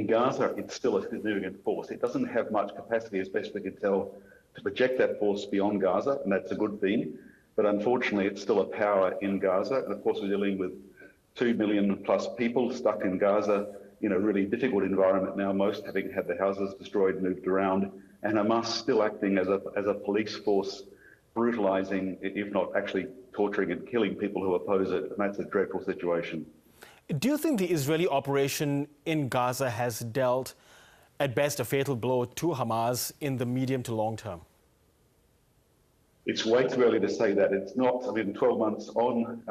in Gaza, it's still a significant force. It doesn't have much capacity, as best we can tell, to project that force beyond Gaza, and that's a good thing. But unfortunately, it's still a power in Gaza. And of course, we're dealing with 2 million plus people stuck in Gaza in a really difficult environment now, most having had their houses destroyed, moved around, and Hamas still acting as a police force, brutalizing, if not actually torturing and killing people who oppose it. And that's a dreadful situation. Do you think the Israeli operation in Gaza has dealt, at best, a fatal blow to Hamas in the medium to long term? It's way too early to say that. It's not. I mean, 12 months on,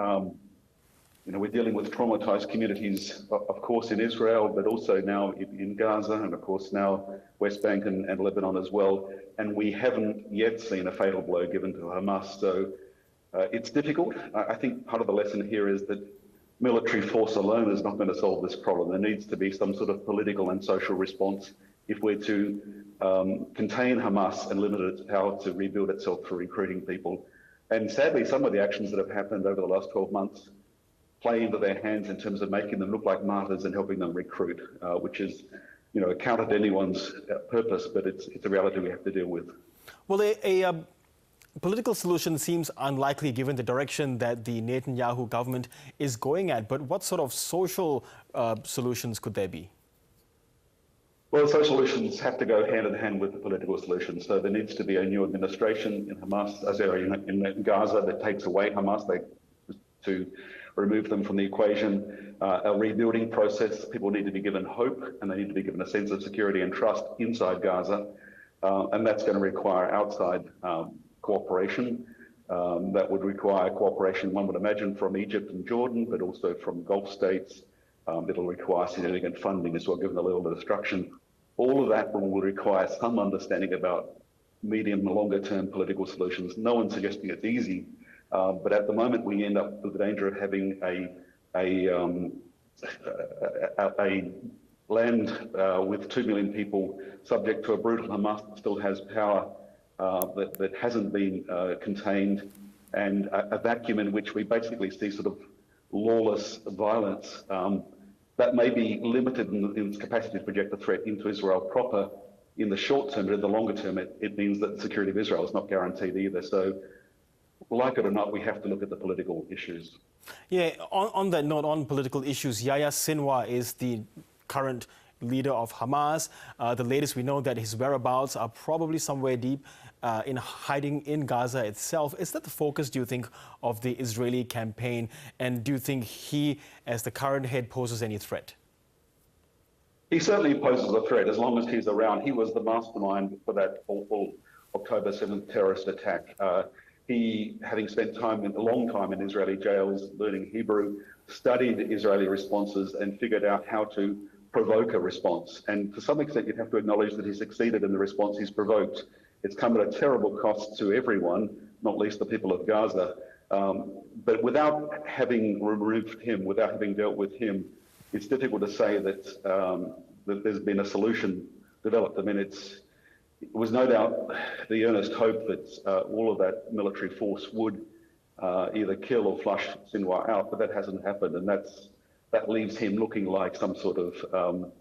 we're dealing with traumatized communities, of course, in Israel, but also now in Gaza, and of course now West Bank and Lebanon as well. And we haven't yet seen a fatal blow given to Hamas. So it's difficult. I think part of the lesson here is that military force alone is not going to solve this problem. There needs to be some sort of political and social response if we're to contain Hamas and limit its power to rebuild itself through recruiting people. And sadly, some of the actions that have happened over the last 12 months play into their hands in terms of making them look like martyrs and helping them recruit, which is, counter to anyone's purpose, but it's a reality we have to deal with. Well, a political solution seems unlikely given the direction that the Netanyahu government is going at. But what sort of social solutions could there be? Well, social solutions have to go hand in hand with the political solutions. So there needs to be a new administration in Hamas, in Gaza, that takes away Hamas to remove them from the equation. A rebuilding process. People need to be given hope, and they need to be given a sense of security and trust inside Gaza. And that's going to require outside cooperation. That would require cooperation, one would imagine, from Egypt and Jordan, but also from Gulf states. It'll require significant funding as well, given the level of destruction. All of that will require some understanding about medium and longer term political solutions. No one's suggesting it's easy, but at the moment we end up with the danger of having a land with 2 million people subject to a brutal Hamas that still has power that hasn't been contained, and a vacuum in which we basically see sort of lawless violence that may be limited in its capacity to project a threat into Israel proper in the short term, but in the longer term, it means that the security of Israel is not guaranteed either. So, like it or not, we have to look at the political issues. Yeah, on that note, on political issues, Yahya Sinwar is the current leader of Hamas. The latest we know that his whereabouts are probably somewhere deep in hiding in Gaza itself. Is that the focus, do you think, of the Israeli campaign? And do you think he, as the current head, poses any threat? He certainly poses a threat as long as he's around. He was the mastermind for that awful October 7th terrorist attack. He, having spent a long time in Israeli jails, learning Hebrew, studied Israeli responses and figured out how to provoke a response. And to some extent, you'd have to acknowledge that he succeeded in the response he's provoked. It's come at a terrible cost to everyone, not least the people of Gaza. But without having removed him, without having dealt with him, it's difficult to say that, that there's been a solution developed. I mean, it was no doubt the earnest hope that all of that military force would either kill or flush Sinwar out, but that hasn't happened, and that leaves him looking like some sort of,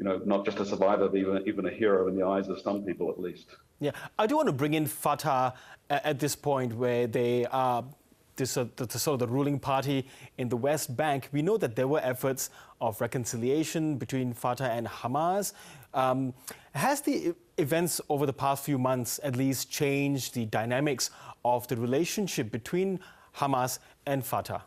not just a survivor, but even a hero in the eyes of some people at least. Yeah, I do want to bring in Fatah at this point, where they are the sort of the ruling party in the West Bank. We know that there were efforts of reconciliation between Fatah and Hamas. Has the events over the past few months at least changed the dynamics of the relationship between Hamas and Fatah?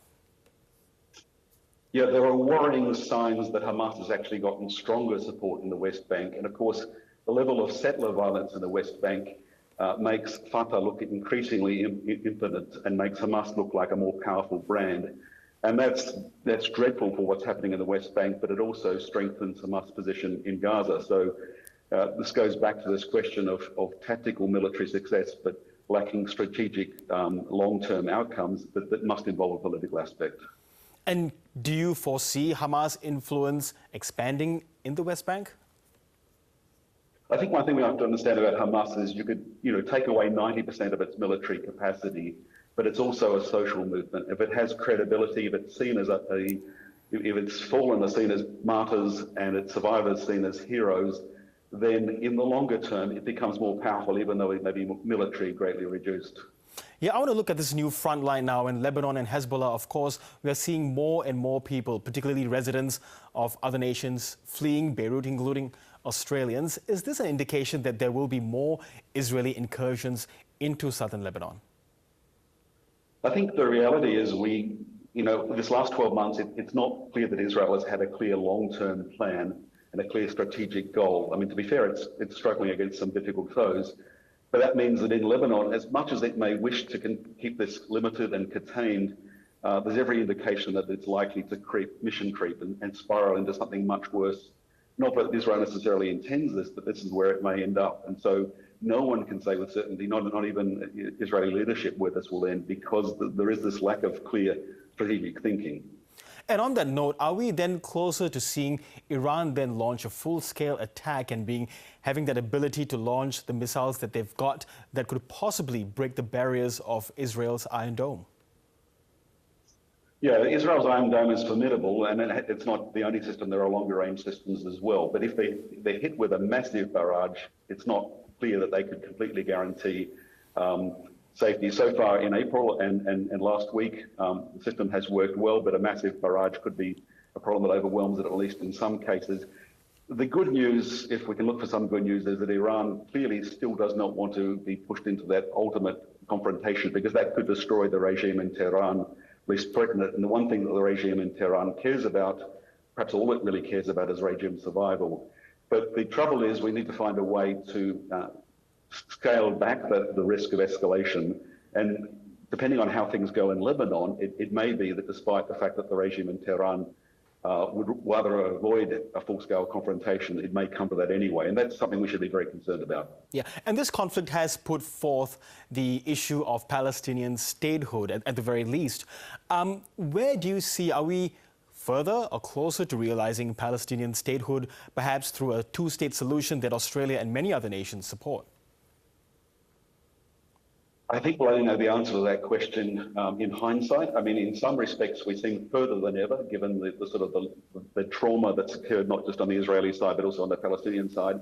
Yeah, there are worrying signs that Hamas has actually gotten stronger support in the West Bank. And of course, the level of settler violence in the West Bank makes Fatah look increasingly impotent and makes Hamas look like a more powerful brand. And that's dreadful for what's happening in the West Bank, but it also strengthens Hamas' position in Gaza. So this goes back to this question of tactical military success, but lacking strategic long-term outcomes that must involve a political aspect. And do you foresee Hamas' influence expanding in the West Bank? I think one thing we have to understand about Hamas is you could, take away 90% of its military capacity, but it's also a social movement. If it has credibility, if it's seen as if its fallen are seen as martyrs and its survivors seen as heroes, then in the longer term it becomes more powerful, even though it may be military greatly reduced. Yeah, I want to look at this new front line now in Lebanon and Hezbollah. Of course, we are seeing more and more people, particularly residents of other nations, fleeing Beirut, including Australians. Is this an indication that there will be more Israeli incursions into southern Lebanon? I think the reality is this last 12 months, it's not clear that Israel has had a clear long-term plan and a clear strategic goal. I mean, to be fair, it's struggling against some difficult foes. But that means that in Lebanon, as much as it may wish to keep this limited and contained, there's every indication that it's likely to mission creep and spiral into something much worse. Not that Israel necessarily intends this, but this is where it may end up. And so no one can say with certainty, not even Israeli leadership, where this will end, because there is this lack of clear strategic thinking. And on that note, are we then closer to seeing Iran then launch a full-scale attack and having that ability to launch the missiles that they've got that could possibly break the barriers of Israel's Iron Dome? Yeah, Israel's Iron Dome is formidable, and it's not the only system. There are longer-range systems as well. But if they're hit with a massive barrage, it's not clear that they could completely guarantee safety. So far in April and last week, the system has worked well, but a massive barrage could be a problem that overwhelms it, at least in some cases. The good news, if we can look for some good news, is that Iran clearly still does not want to be pushed into that ultimate confrontation, because that could destroy the regime in Tehran, at least threaten it. And the one thing that the regime in Tehran cares about, perhaps all it really cares about, is regime survival. But the trouble is we need to find a way to scale back the risk of escalation. And depending on how things go in Lebanon, it may be that despite the fact that the regime in Tehran would rather avoid a full-scale confrontation, it may come to that anyway. And that's something we should be very concerned about. Yeah, and this conflict has put forth the issue of Palestinian statehood at the very least. Where do you see, are we further or closer to realizing Palestinian statehood, perhaps through a two-state solution that Australia and many other nations support? I think we'll only know the answer to that question in hindsight. I mean, in some respects, we seem further than ever, given the trauma that's occurred not just on the Israeli side, but also on the Palestinian side.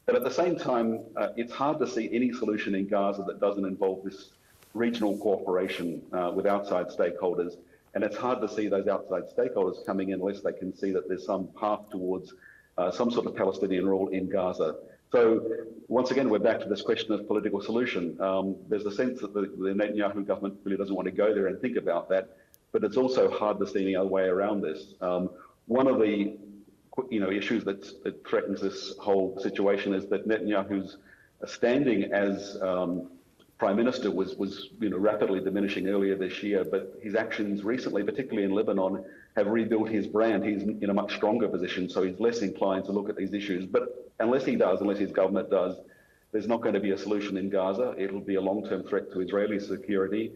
But at the same time, it's hard to see any solution in Gaza that doesn't involve this regional cooperation with outside stakeholders. And it's hard to see those outside stakeholders coming in unless they can see that there's some path towards some sort of Palestinian rule in Gaza. So once again, we're back to this question of political solution. There's a sense that the Netanyahu government really doesn't want to go there and think about that, but it's also hard to see any other way around this. One of the issues that threatens this whole situation is that Netanyahu's standing as Prime Minister was rapidly diminishing earlier this year, but his actions recently, particularly in Lebanon, have rebuilt his brand. He's in a much stronger position, so he's less inclined to look at these issues. But unless his government does, there's not going to be a solution in Gaza. It'll be a long-term threat to Israeli security.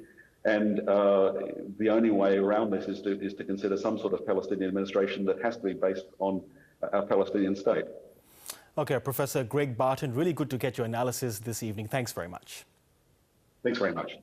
And the only way around this is to consider some sort of Palestinian administration that has to be based on a Palestinian state. Okay, Professor Greg Barton, really good to get your analysis this evening. Thanks very much. Thanks very much.